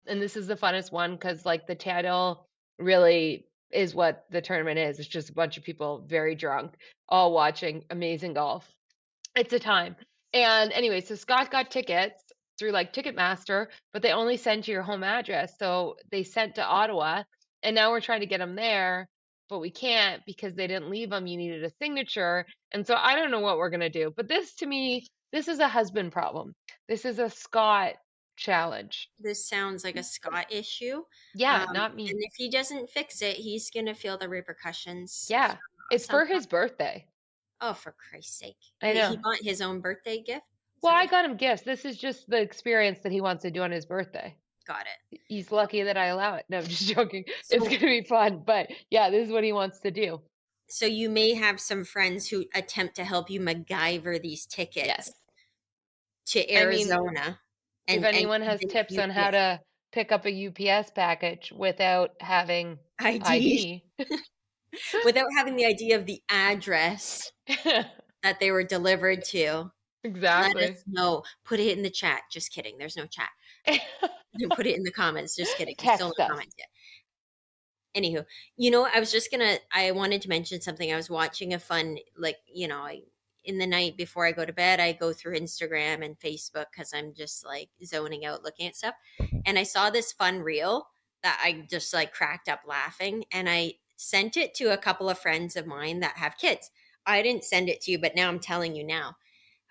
Speaker 1: And this is the funnest one because, like, the title really is what the tournament is. It's just a bunch of people very drunk, all watching amazing golf. It's a time. And anyway, so Scott got tickets through like Ticketmaster, but they only send to your home address. So they sent to Ottawa, and now we're trying to get them there, but we can't because they didn't leave them. You needed a signature. And so I don't know what we're going to do. But this to me, this is a husband problem. This is a Scott challenge.
Speaker 2: This sounds like a Scott issue.
Speaker 1: Yeah, not
Speaker 2: And
Speaker 1: me.
Speaker 2: if he doesn't fix it, he's going to feel the repercussions
Speaker 1: Yeah. It's
Speaker 2: some.
Speaker 1: for his birthday.
Speaker 2: Oh, for Christ's sake.
Speaker 1: I
Speaker 2: He
Speaker 1: know.
Speaker 2: bought his own birthday gift? Is
Speaker 1: Well,
Speaker 2: that
Speaker 1: I
Speaker 2: what
Speaker 1: got him gifts. This is just the experience that he wants to do on his birthday.
Speaker 2: got it.
Speaker 1: He's lucky that I allow it. No, I'm just joking. It's
Speaker 2: So
Speaker 1: gonna be fun, but yeah, this is what he wants to do.
Speaker 2: so you may have some friends who attempt to help you MacGyver these
Speaker 1: Yes.
Speaker 2: tickets to
Speaker 1: I mean,
Speaker 2: Arizona
Speaker 1: if
Speaker 2: and
Speaker 1: anyone has
Speaker 2: convince
Speaker 1: tips
Speaker 2: you
Speaker 1: on how
Speaker 2: yeah,
Speaker 1: to pick up a UPS package without having
Speaker 2: ID
Speaker 1: ID.
Speaker 2: without having the idea of the address that they were delivered to, let
Speaker 1: Exactly.
Speaker 2: us know. Put it in the chat. Just kidding. There's no chat. Put it in the comments. Just kidding. There's still
Speaker 1: Text
Speaker 2: no
Speaker 1: us.
Speaker 2: comments yet. Anywho, I wanted to mention something. I was watching a fun, like, in the night before I go to bed, I go through Instagram and Facebook because I'm just like zoning out looking at stuff. And I saw this fun reel that I just like cracked up laughing. And I sent it to a couple of friends of mine that have kids. I didn't send it to you, but now I'm telling you now.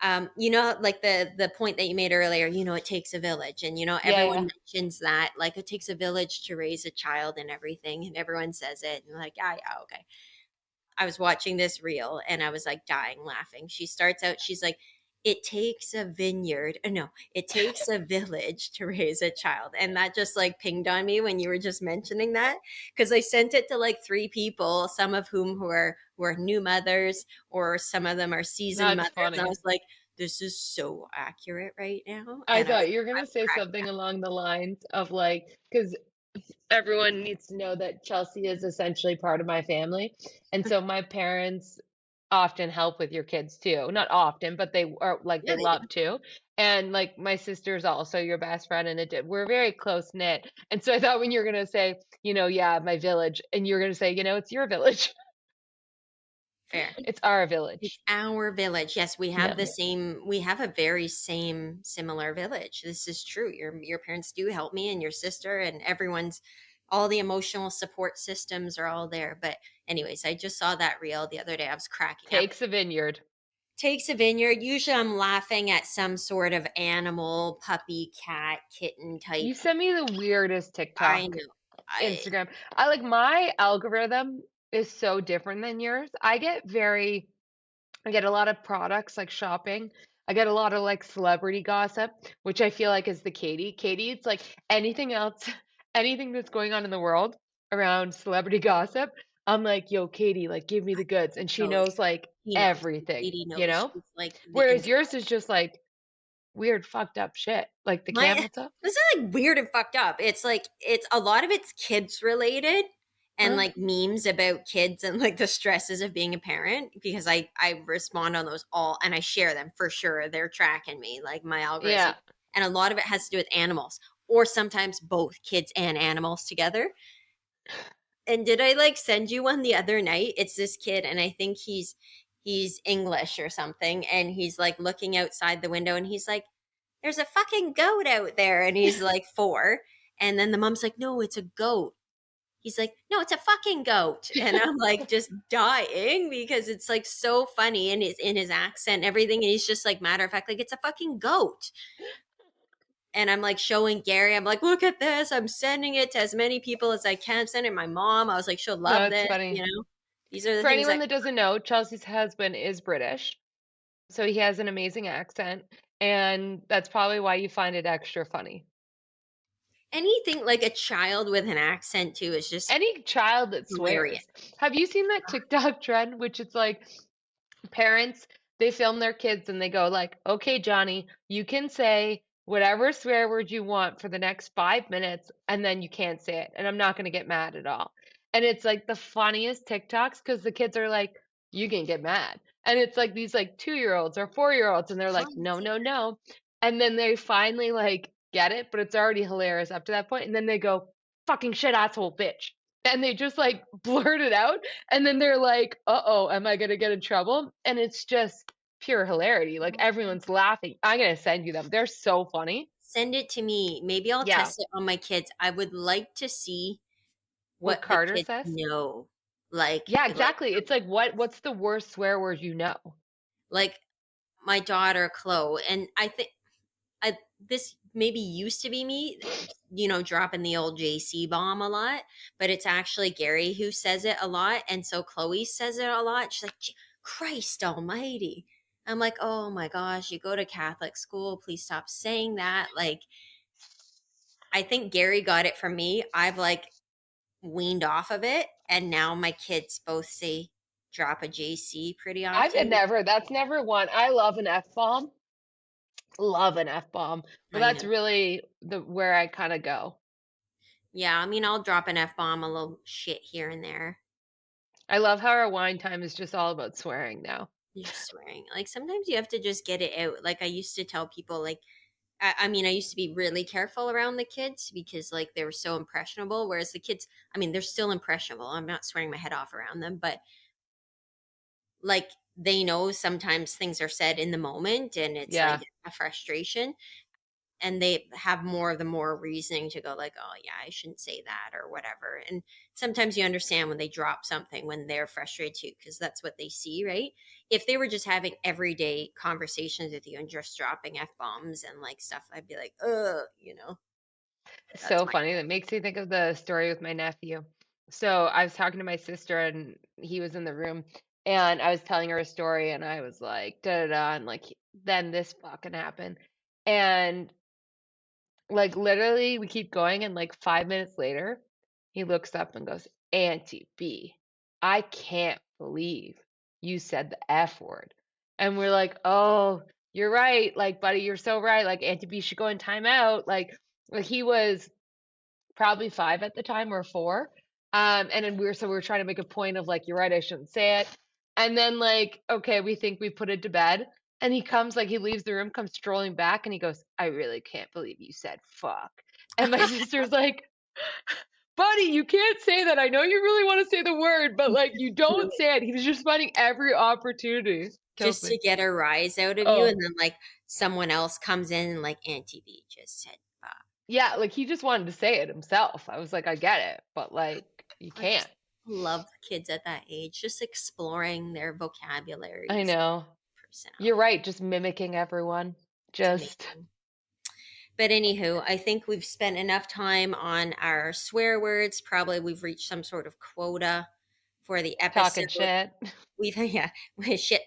Speaker 2: Like the point that you made earlier, it takes a village, and
Speaker 1: Yeah,
Speaker 2: everyone
Speaker 1: yeah.
Speaker 2: mentions that, like, it takes a village to raise a child and everything, and everyone says it, and like, yeah, yeah, okay. I was watching this reel and I was like dying laughing. She starts out, she's like, it takes a vineyard. No, it takes a village to raise a child. And that just like pinged on me when you were just mentioning that. Cause I sent it to like three people, some of whom who are new mothers, or some of them are seasoned
Speaker 1: That's
Speaker 2: mothers. And I
Speaker 1: funny.
Speaker 2: was like, this is so accurate right now.
Speaker 1: I
Speaker 2: And
Speaker 1: thought you were
Speaker 2: I
Speaker 1: gonna
Speaker 2: was
Speaker 1: say
Speaker 2: cracking
Speaker 1: something
Speaker 2: up.
Speaker 1: along the lines of like, because everyone needs to know that Chelsea is essentially part of my family. And so my parents often help with your kids too. Not often, but they are like
Speaker 2: Yeah,
Speaker 1: they
Speaker 2: they do.
Speaker 1: love to. And like my sister's also your best friend and we're very close knit. And so I thought when you're gonna say, yeah, my village, and you're gonna say, it's your village.
Speaker 2: Fair.
Speaker 1: It's our
Speaker 2: It's
Speaker 1: village.
Speaker 2: our village. Yes, we have
Speaker 1: Yeah.
Speaker 2: the same we have a very same similar village. This is true. Your parents do help me and your sister and everyone's all the emotional support systems are all there. But anyways, I just saw that reel the other day. I was cracking up.
Speaker 1: Takes a vineyard.
Speaker 2: Takes a vineyard. Usually I'm laughing at some sort of animal, puppy, cat, kitten
Speaker 1: You
Speaker 2: type.
Speaker 1: send me the weirdest
Speaker 2: I
Speaker 1: TikTok,
Speaker 2: know. I
Speaker 1: Instagram. I like my algorithm is so different than yours. I get a lot of products like shopping. I get a lot of like celebrity gossip, which I feel like is the Katie. Katie, it's like anything else, anything that's going on in the world around celebrity gossip. I'm like, yo, Katie, like give me the goods. And she
Speaker 2: knows.
Speaker 1: knows like
Speaker 2: He knows.
Speaker 1: everything,
Speaker 2: Katie
Speaker 1: you
Speaker 2: knows.
Speaker 1: know?
Speaker 2: She's like the
Speaker 1: Whereas
Speaker 2: inside.
Speaker 1: yours is just like weird, fucked up shit. Like the
Speaker 2: My
Speaker 1: camel toe.
Speaker 2: This is like weird and fucked up. It's like it's a lot of it's kids related and
Speaker 1: Huh?
Speaker 2: like memes about kids and like the stresses of being a parent because I respond on those all and I share them for sure. They're tracking me like my algorithm.
Speaker 1: Yeah.
Speaker 2: And a lot of it has to do with animals or sometimes both kids and animals together. And did I like send you one the other night? It's this kid and I think he's English or something and he's like looking outside the window and he's like there's a fucking goat out there. And he's like 4. And then the mom's like, no, it's a goat. He's like, no, it's a fucking goat. And I'm like just dying because it's like so funny and it's in his accent and everything. And he's just like matter of fact, like it's a fucking goat. And I'm like showing Gary, I'm like, look at this. I'm sending it to as many people as I can. Send it to my mom. I was like, she'll
Speaker 1: No,
Speaker 2: love
Speaker 1: it's
Speaker 2: this,
Speaker 1: funny.
Speaker 2: These are the
Speaker 1: For
Speaker 2: things
Speaker 1: anyone
Speaker 2: that
Speaker 1: that doesn't know, Chelsea's husband is British. So he has an amazing accent. And that's probably why you find it extra funny.
Speaker 2: anything like a child with an accent too is just
Speaker 1: Any child that
Speaker 2: hilarious.
Speaker 1: swears. Have you seen that TikTok trend, which it's like parents, they film their kids and they go like, "Okay, Johnny, you can say whatever swear word you want for the next 5 minutes and then you can't say it and I'm not going to get mad at all." And it's like the funniest TikToks cuz the kids are like, "You can get mad." And it's like these like 2-year-olds or 4-year-olds and they're like,
Speaker 2: Mom,
Speaker 1: "No,
Speaker 2: say
Speaker 1: no, no." And then they finally like get it, but it's already hilarious up to that point and then they go, "Fucking shit asshole bitch." And they just like blurt it out and then they're like, "Uh-oh, am I gonna get in trouble?" And it's just pure hilarity. Like
Speaker 2: that.
Speaker 1: everyone's laughing. I'm gonna send you them. They're so funny.
Speaker 2: Send it to me. Maybe I'll
Speaker 1: Yeah.
Speaker 2: test it on my kids. I would like to see
Speaker 1: What
Speaker 2: what the
Speaker 1: Carter
Speaker 2: kids
Speaker 1: says.
Speaker 2: know. Like
Speaker 1: Yeah,
Speaker 2: like
Speaker 1: exactly. It's like what's the worst swear word you know?
Speaker 2: like my daughter Chloe, and I think I this maybe used to be me, dropping the old JC bomb a lot, but it's actually Gary who says it a lot, and so Chloe says it a lot. She's like, Christ Almighty. I'm like, oh my gosh, you go to Catholic school. Please stop saying that. Like, I think Gary got it from me. I've like weaned off of it, and now my kids both say drop a JC pretty
Speaker 1: I've
Speaker 2: often.
Speaker 1: never that's never one. I love an F bomb. Love an F bomb. But
Speaker 2: I
Speaker 1: that's
Speaker 2: know.
Speaker 1: really the where I kind of go.
Speaker 2: Yeah, I mean, I'll drop an F bomb, a little shit here and there.
Speaker 1: I love how our wine time is just all about swearing now.
Speaker 2: Just swearing. Like sometimes you have to just get it out. Like I used to tell people, like, I mean, I used to be really careful around the kids because like they were so impressionable. Whereas the kids, I mean, they're still impressionable. I'm not swearing my head off around them, but like they know sometimes things are said in the moment and it's like
Speaker 1: Yeah.
Speaker 2: a frustration and they have more of the more reasoning to go like, oh yeah, I shouldn't say that or whatever. And sometimes you understand when they drop something when they're frustrated too because that's what they see, right? If they were just having everyday conversations with you and just dropping f-bombs and like stuff, I'd be like,
Speaker 1: It's
Speaker 2: that's
Speaker 1: so
Speaker 2: my
Speaker 1: funny. That makes me think of the story with my nephew. So I was talking to my sister and he was in the room and I was telling her a story and I was like, da da da, and like then this fucking happened. And like literally we keep going and like 5 minutes later, he looks up and goes, Auntie B, I can't believe you said the F word. And we're like, oh, you're right. Like, buddy, you're so right. Like Auntie B should go in timeout. Like he was probably 5 at the time or 4. And then we were trying to make a point of like, you're right, I shouldn't say it. And then like, okay, we think we put it to bed. And he comes like he leaves the room, comes strolling back, and he goes, I really can't believe you said fuck. And my sister's like, buddy, you can't say that. I know you really want to say the word, but like you don't say it. He was just finding every opportunity. Kills
Speaker 2: Just
Speaker 1: me.
Speaker 2: to get a rise out of you,
Speaker 1: Oh,
Speaker 2: and then, like, someone else comes in and, like, Auntie B just said,
Speaker 1: yeah, like he just wanted to say it himself. I was like, I get it, but like you
Speaker 2: I
Speaker 1: can't.
Speaker 2: just love kids at that age, just exploring their
Speaker 1: I
Speaker 2: vocabularies,
Speaker 1: know. You're
Speaker 2: personality.
Speaker 1: right, just mimicking everyone.
Speaker 2: It's
Speaker 1: Just
Speaker 2: amazing. But anywho, I think we've spent enough time on our swear words. Probably we've reached some sort of quota for the episode.
Speaker 1: talking shit.
Speaker 2: We've yeah, shit,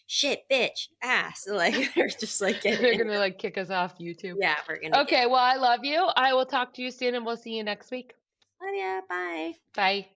Speaker 2: shit, bitch, ass. Like we're just like getting
Speaker 1: They're
Speaker 2: into
Speaker 1: gonna like kick us off YouTube.
Speaker 2: yeah, we're gonna get
Speaker 1: Okay, well, I love you. I will talk to you soon and we'll see you next week.
Speaker 2: love ya, bye.
Speaker 1: Bye.